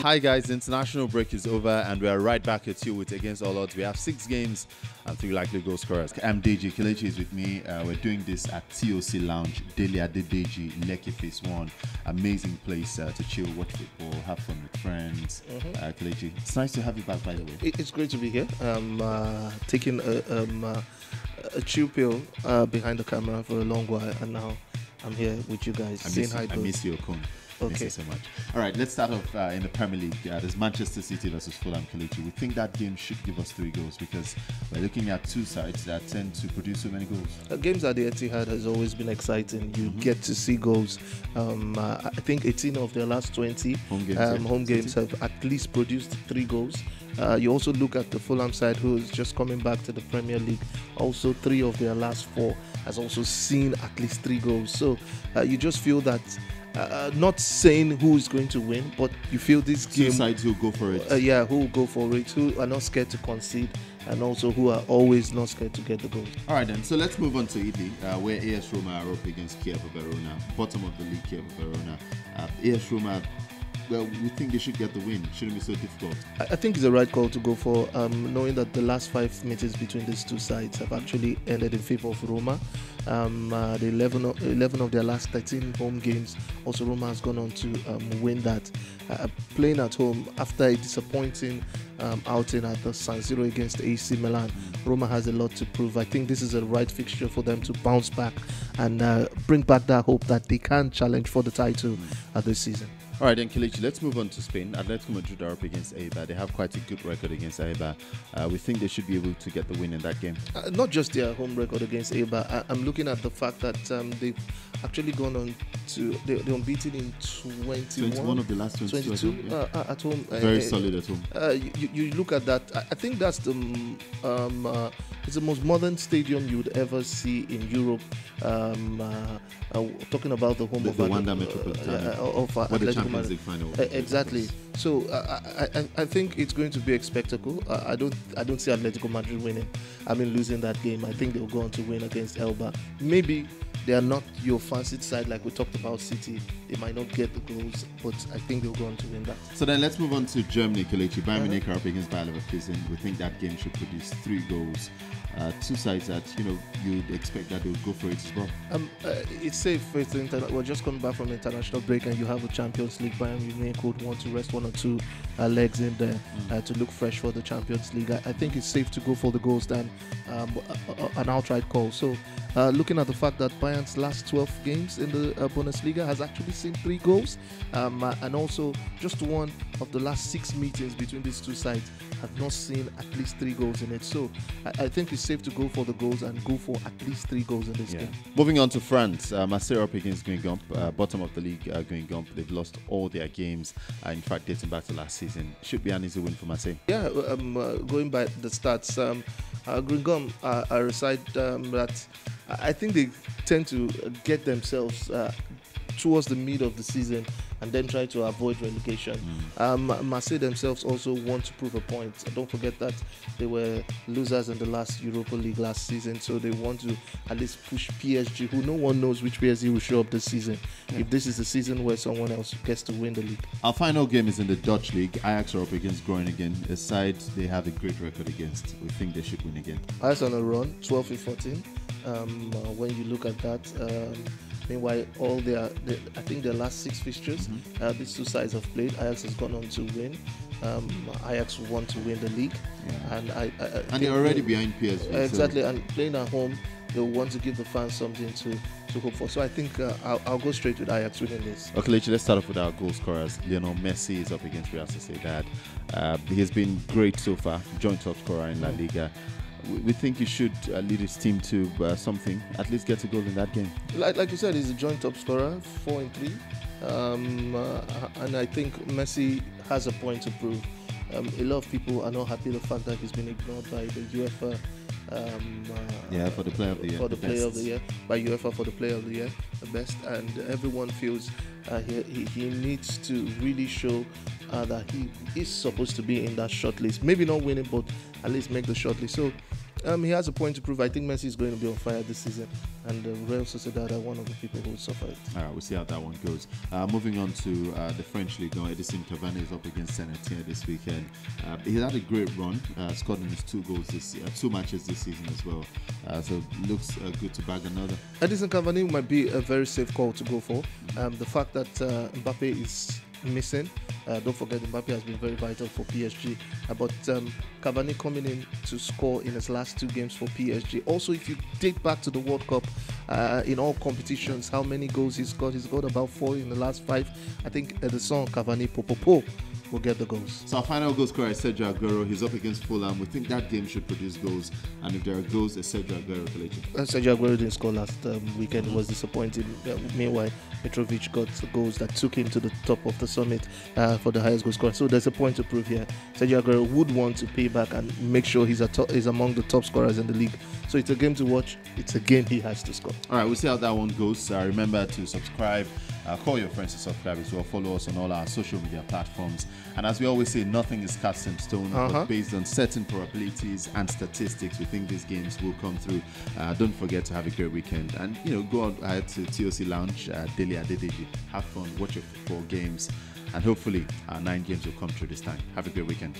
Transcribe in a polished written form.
Hi guys, the international break is over and we are right back at you with Against All Odds. We have 6 games and 3 likely goal scorers. I'm Deji, Kelechi is with me. We're doing this at TOC Lounge, Dele Adedeji, Lekki Phase 1. Amazing place to chill, watch football, have fun with friends. Kelechi, it's nice to have you back, by the way. It's great to be here. Taking a chill pill behind the camera for a long while, and now I'm here with you guys. I miss your cone. Thank you so much. All right, let's start off in the Premier League. There's Manchester City versus Fulham, Kelechi. We think that game should give us 3 goals because we're looking at 2 sides that tend to produce so many goals. Games at the Etihad has always been exciting. You get to see goals. I think 18 of their last 20 home games have at least produced 3 goals. You also look at the Fulham side, who is just coming back to the Premier League. Also, 3 of their last 4 has also seen at least 3 goals. So you just feel that. Not saying who is going to win, but you feel this game. 2 sides who go for it. Who will go for it, who are not scared to concede, and also who are always not scared to get the goals. All right, then. So let's move on to Italy, where AS Roma are up against Chievo Verona, bottom of the league, Chievo Verona. AS Roma. Well, we think they should get the win. Shouldn't be so difficult. I think it's the right call to go for, knowing that the last 5 meetings between these 2 sides have actually ended in favour of Roma. The 11 of their last 13 home games, also Roma has gone on to win that. Playing at home after a disappointing outing at the San Siro against AC Milan, Roma has a lot to prove. I think this is a right fixture for them to bounce back and bring back that hope that they can challenge for the title this season. All right, then, Kelechi, let's move on to Spain. Atletico Madrid are up against Eibar. They have quite a good record against Eibar. We think they should be able to get the win in that game. Not just their home record against Eibar. I'm looking at the fact that they've actually gone on to... They're unbeaten in 21 of the last 22 at home. Very solid at home. You look at that. I think that's the... it's the most modern stadium you would ever see in Europe. Talking about the home of the Wanda Metropolitano. The Champions League final. Exactly. So I think it's going to be a spectacle. I don't see Atletico Madrid winning. I mean, losing that game. I think they'll go on to win against Elba. Maybe they are not your fancied side like we talked about City. They might not get the goals, but I think they'll go on to win that. So then let's move on to Germany, Kelechi. Bayern Munich are up against Bayer Leverkusen. We think that game should produce 3 goals. 2 sides that you'd expect that they'll go for it as well. It's safe. We're just coming back from the international break, and you have a Champions League. Bayern Munich would want to rest 1 or 2 legs in there to look fresh for the Champions League. I think it's safe to go for the goals than an outright call. So, looking at the fact that Bayern's last 12 games in the Bundesliga has actually seen 3 goals, and also just 1 of the last 6 meetings between these 2 sides have not seen at least 3 goals in it. So, I think it's safe to go for the goals and go for at least 3 goals in this game. Moving on to France, Marseille up against Guingamp, bottom of the league. Guingamp, they've lost all their games. In fact, dating back to last season, should be an easy win for Marseille. Yeah, going by the stats, Guingamp are a side that I think they tend to get themselves towards the mid of the season and then try to avoid relegation. Marseille themselves also want to prove a point. Don't forget that they were losers in the last Europa League last season, so they want to at least push PSG, who no one knows which PSG will show up this season. If this is the season where someone else gets to win the league. Our final game is in the Dutch league. Ajax are up against Groningen, a side they have a great record against. We think they should win again. Ajax on a run, 12-14. When you look at that, meanwhile, I think their last 6 fixtures, these 2 sides have played. Ajax has gone on to win. Ajax want to win the league, and they're already behind PSG. Exactly, and playing at home, they'll want to give the fans something to hope for. So I think I'll go straight with Ajax winning this. Okay, let's start off with our goal scorers. Lionel Messi is up against Real Sociedad. He has been great so far, joint top scorer in La Liga. We think he should lead his team to something, at least get a goal in that game. Like you said, he's a joint top scorer, 4 and 3. And I think Messi has a point to prove. A lot of people are not happy with the fact that he's been ignored by the UEFA. For the player of the year. For the player of the year. By UEFA for the player of the year, the best. And everyone feels he needs to really show that he is supposed to be in that shortlist. Maybe not winning, but at least make the shortlist. So He has a point to prove. I think Messi is going to be on fire this season, and Real Sociedad are one of the people who will suffer it. All right, we'll see how that one goes. Moving on to the French League now, Edison Cavani is up against Saint-Etienne this weekend. He had a great run, scored in his 2 goals this 2 matches this season as well. So looks good to bag another. Edison Cavani might be a very safe call to go for. The fact that Mbappe is missing. Don't forget, Mbappe has been very vital for PSG. But Cavani coming in to score in his last 2 games for PSG. Also, if you date back to the World Cup, in all competitions, how many goals he's got? He's got about 4 in the last 5. I think the song Cavani Popopo will get the goals. So our final goal scorer is Sergio Aguero. He's up against Fulham. We think that game should produce goals. And if there are goals, it's Sergio Aguero. Sergio Aguero didn't score last weekend. It was disappointing. Meanwhile, Mitrovic got the goals that took him to the top of the summit for the highest goal scorer. So there's a point to prove here. Sergio Aguero would want to pay back and make sure he's among the top scorers in the league. So it's a game to watch. It's a game he has to score. All right, we'll see how that one goes. Remember to subscribe. Call your friends to subscribe as well. Follow us on all our social media platforms. And as we always say, nothing is cast in stone. But based on certain probabilities and statistics, we think these games will come through. Don't forget to have a great weekend. And, go out ahead to TOC Lounge, Daily Adedeji. Have fun, watch your football games. And hopefully, our 9 games will come through this time. Have a great weekend.